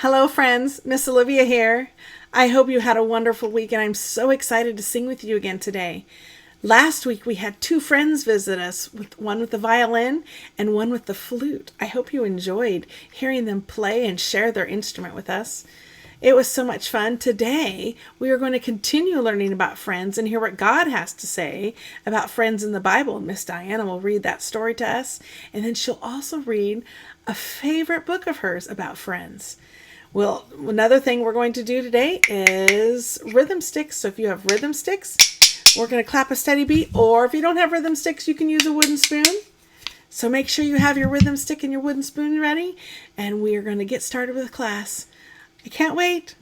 Hello, friends. Miss Olivia here. I hope you had a wonderful week, and I'm so excited to sing with you again today. Last week, we had two friends visit us, one with the violin and one with the flute. I hope you enjoyed hearing them play and share their instrument with us. It was so much fun. Today, we are going to continue learning about friends and hear what God has to say about friends in the Bible. Miss Diana will read that story to us, and then she'll also read a favorite book of hers about friends. Well, another thing we're going to do today is rhythm sticks. So if you have rhythm sticks, we're going to clap a steady beat. Or if you don't have rhythm sticks, you can use a wooden spoon. So make sure you have your rhythm stick and your wooden spoon ready. And we are going to get started with class. I can't wait.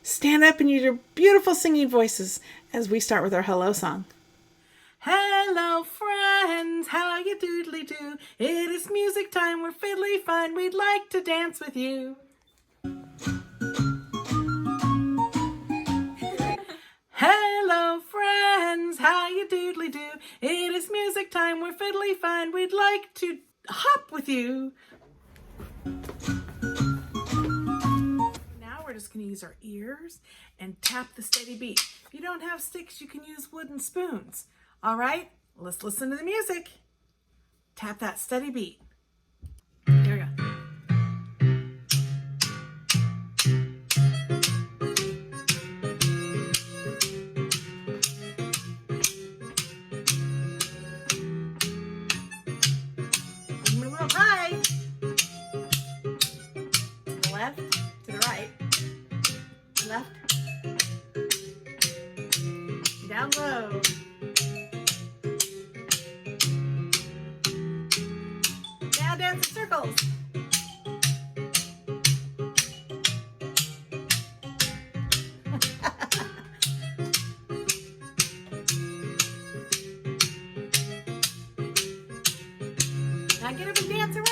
Stand up and use your beautiful singing voices as we start with our hello song. Hello friends, how you doodly do? It is music time, we're fiddly fine, we'd like to dance with you. Hello friends, how you doodly do? It is music time, we're fiddly fine, we'd like to hop with you. Now we're just going to use our ears and tap the steady beat. If you don't have sticks, you can use wooden spoons. All right, let's listen to the music. Tap that steady beat. Here we go. Right. To the left, to the right, left, down low. Now dance in circles. Now get up and dance around.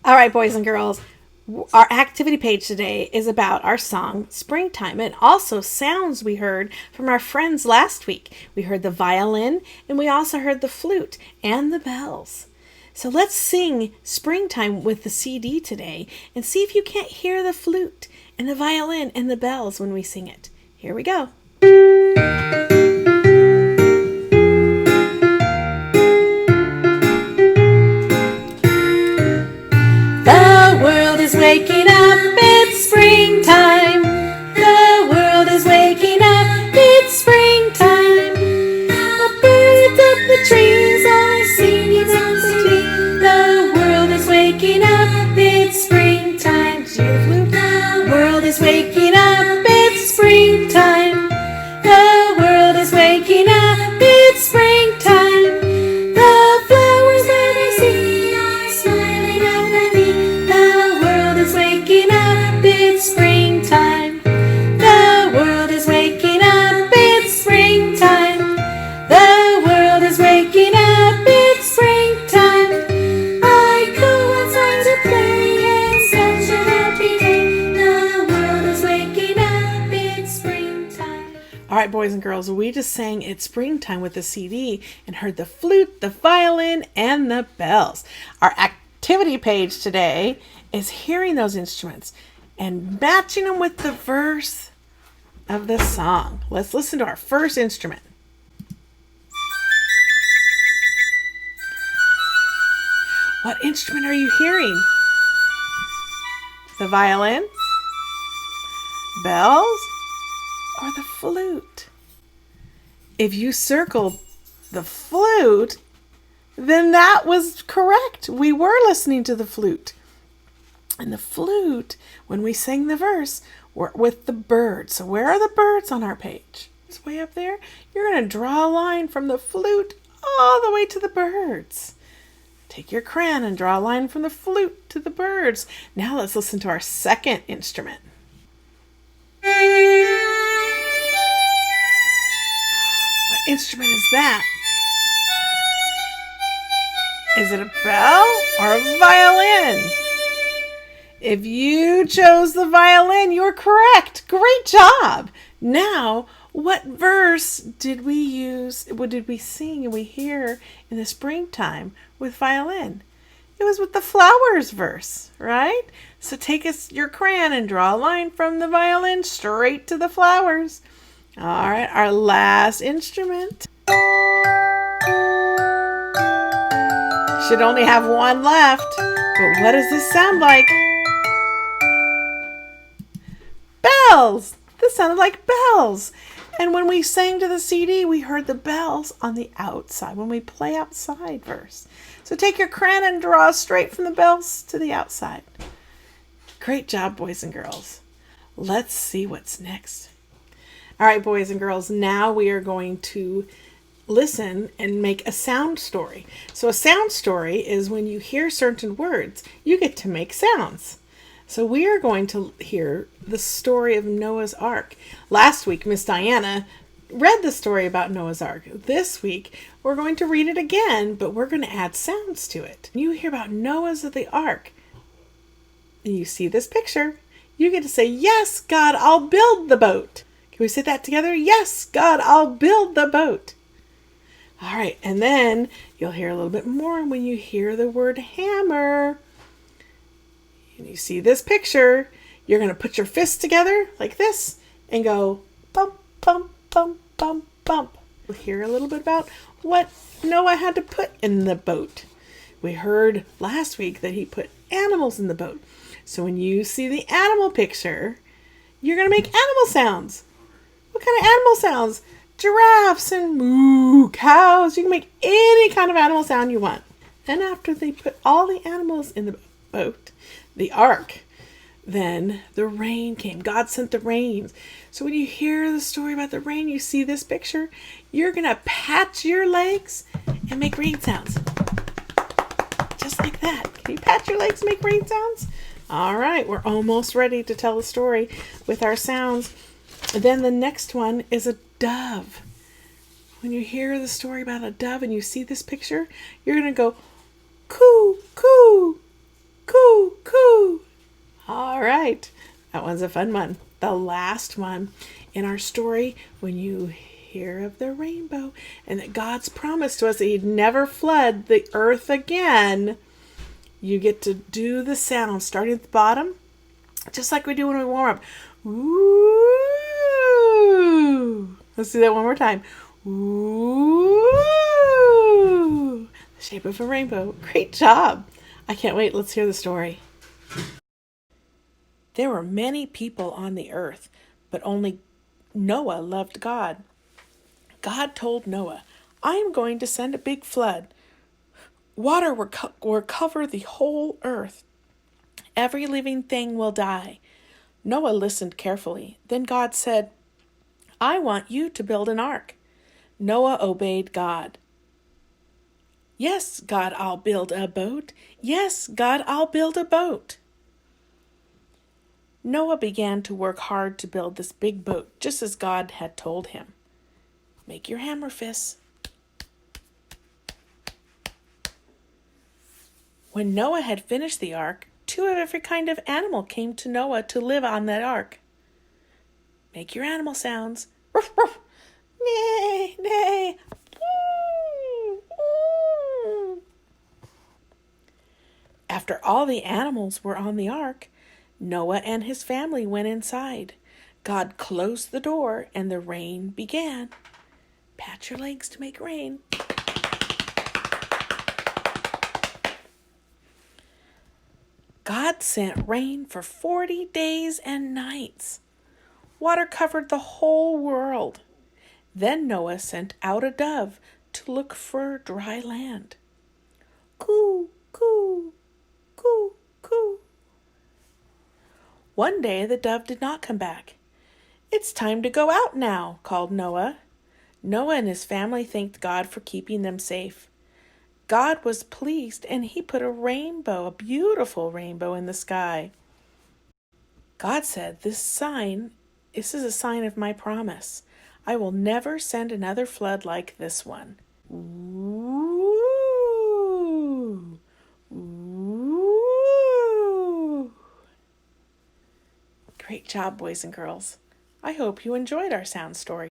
All right, boys and girls, our activity page today is about our song Springtime and also sounds we heard from our friends last week. We heard the violin and we also heard the flute and the bells. So let's sing Springtime with the CD today and see if you can't hear the flute and the violin and the bells when we sing it. Here we go. The world is waking up, it's springtime. The world is waking up, it's springtime. The birds of the trees are singing melody. The world is waking up, it's springtime. The world is waking up, it's springtime. The world is waking up, it's springtime. The flowers that I see are smiling up at me. The world is waking up, it's springtime. The world is waking up, it's springtime. The world is waking up, it's springtime. I go outside to play, it's such a happy day. The world is waking up, it's springtime. All right, boys and girls, we just sang It's Springtime with the CD and heard the flute, the violin, and the bells. Our activity page today is hearing those instruments and matching them with the verse of the song. Let's listen to our first instrument. What instrument are you hearing? The violin, bells, or the flute? If you circled the flute, then that was correct. We were listening to the flute. And the flute, when we sang the verse, were with the birds. So where are the birds on our page? It's way up there. You're going to draw a line from the flute all the way to the birds. Take your crayon and draw a line from the flute to the birds. Now let's listen to our second instrument. What instrument is that? Is it a bell or a violin? If you chose the violin, you're correct. Great job. Now, what verse did we use? What did we sing and we hear in the springtime with violin? It was with the flowers verse, right? So take your crayon and draw a line from the violin straight to the flowers. All right, our last instrument. Should only have one left. But what does this sound like? Bells! This sounded like bells. And when we sang to the CD, we heard the bells on the outside, when we play outside verse. So take your crayon and draw straight from the bells to the outside. Great job, boys and girls. Let's see what's next. All right, boys and girls, now we are going to listen and make a sound story. So a sound story is when you hear certain words, you get to make sounds. So we are going to hear the story of Noah's Ark. Last week, Miss Diana read the story about Noah's Ark. This week, we're going to read it again, but we're going to add sounds to it. You hear about Noah's of the Ark, and you see this picture. You get to say, yes, God, I'll build the boat. Can we say that together? Yes, God, I'll build the boat. All right, and then you'll hear a little bit more when you hear the word hammer. And you see this picture, you're going to put your fists together like this and go bump, bump, bump, bump, bump. We'll hear a little bit about what Noah had to put in the boat. We heard last week that he put animals in the boat. So when you see the animal picture, you're going to make animal sounds. What kind of animal sounds? Giraffes and moo, cows. You can make any kind of animal sound you want. Then after they put all the animals in the boat, the ark, then the rain came. God sent the rain. So when you hear the story about the rain, you see this picture, you're going to pat your legs and make rain sounds. Just like that. Can you pat your legs and make rain sounds? All right, we're almost ready to tell the story with our sounds. And then the next one is a dove. When you hear the story about a dove and you see this picture, you're going to go, coo, coo, coo, coo. All right. That one's a fun one. The last one in our story, when you hear of the rainbow and that God's promise to us that he'd never flood the earth again, you get to do the sound starting at the bottom, just like we do when we warm up. Ooh. Let's do that one more time. Ooh. The shape of a rainbow. Great job. I can't wait. Let's hear the story. There were many people on the earth, but only Noah loved God. God told Noah, I am going to send a big flood. Water will cover the whole earth. Every living thing will die. Noah listened carefully. Then God said, I want you to build an ark. Noah obeyed God. Yes, God, I'll build a boat. Yes, God, I'll build a boat. Noah began to work hard to build this big boat, just as God had told him. Make your hammer fists. When Noah had finished the ark, 2 of every kind of animal came to Noah to live on that ark. Make your animal sounds. Ruff, ruff. Neigh, neigh. After all the animals were on the ark, Noah and his family went inside. God closed the door and the rain began. Pat your legs to make rain. God sent rain for 40 days and nights. Water covered the whole world. Then Noah sent out a dove to look for dry land. Coo, coo, coo, coo. One day the dove did not come back. It's time to go out now, called Noah. Noah and his family thanked God for keeping them safe. God was pleased and he put a rainbow, a beautiful rainbow in the sky. God said, this is a sign of my promise. I will never send another flood like this one. Ooh, ooh. Great job, boys and girls. I hope you enjoyed our sound story.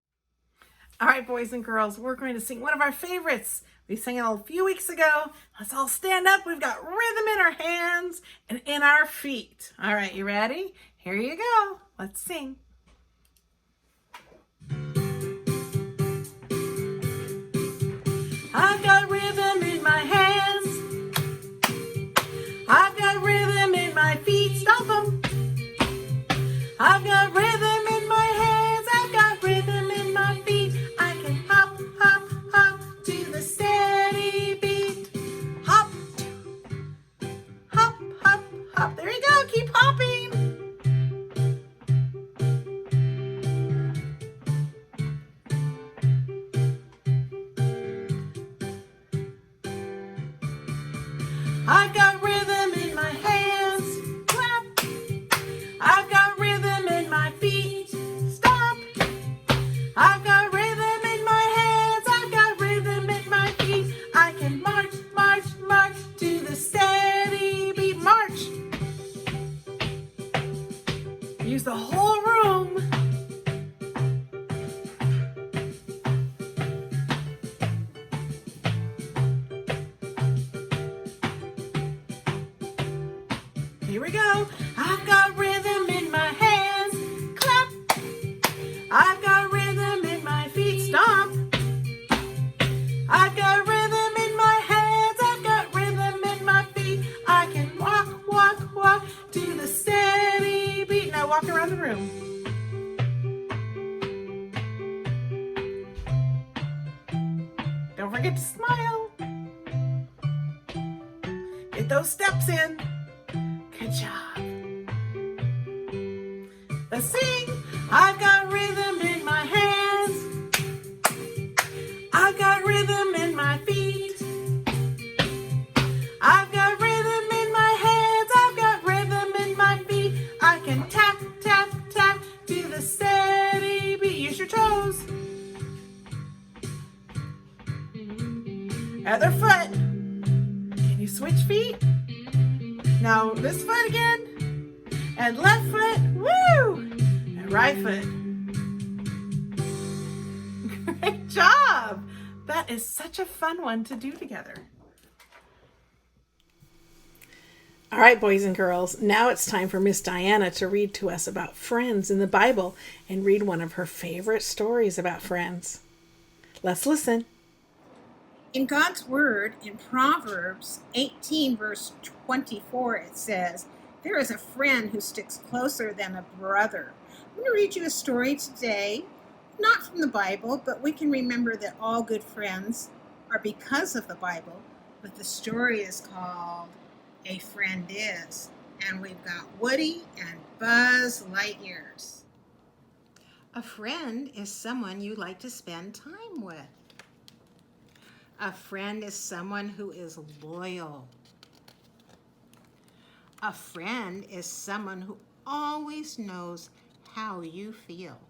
All right, boys and girls, we're going to sing one of our favorites. We sang it a few weeks ago. Let's all stand up. We've got rhythm in our hands and in our feet. All right, you ready? Here you go. Let's sing. I've got rhythm in my hands. I've got rhythm in my feet. Stomp them. I've got rhythm in my hands. I've got rhythm in my feet. I can hop, hop, hop to the steady beat. Hop, hop, hop, hop. There you go. Keep hopping. I've got rhythm in my hands, clap. I've got rhythm in my feet, stomp. I've got rhythm in my hands, I've got rhythm in my feet. I can march, march, march to the steady beat, march. Use the whole room. Here we go. I've got rhythm in my hands, clap. I've got rhythm in my feet, stomp. I've got rhythm in my hands, I've got rhythm in my feet. I can walk, walk, walk to the steady beat. Now walk around the room. Don't forget to smile. Get those steps in. Good job. Let's sing. I've got rhythm in my hands. I've got rhythm in my feet. I've got rhythm in my hands. I've got rhythm in my feet. I can tap, tap, tap to the steady beat. Use your toes. Other foot. Can you switch feet? Now this foot again, and left foot, woo, and right foot. Great job. That is such a fun one to do together. All right, boys and girls, now it's time for Miss Diana to read to us about friends in the Bible and read one of her favorite stories about friends. Let's listen. In God's Word, in Proverbs 18, verse 24, it says, "There is a friend who sticks closer than a brother." I'm going to read you a story today, not from the Bible, but we can remember that all good friends are because of the Bible. But the story is called A Friend Is, and we've got Woody and Buzz Lightyears. A friend is someone you like to spend time with. A friend is someone who is loyal. A friend is someone who always knows how you feel.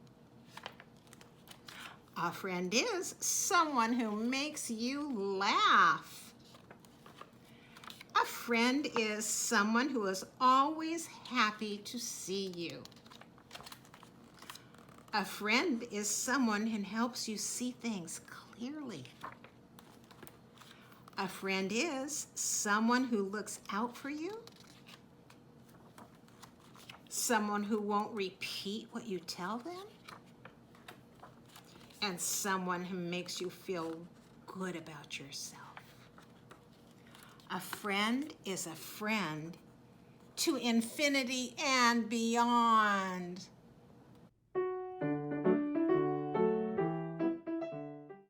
A friend is someone who makes you laugh. A friend is someone who is always happy to see you. A friend is someone who helps you see things clearly. A friend is someone who looks out for you, someone who won't repeat what you tell them, and someone who makes you feel good about yourself. A friend is a friend to infinity and beyond.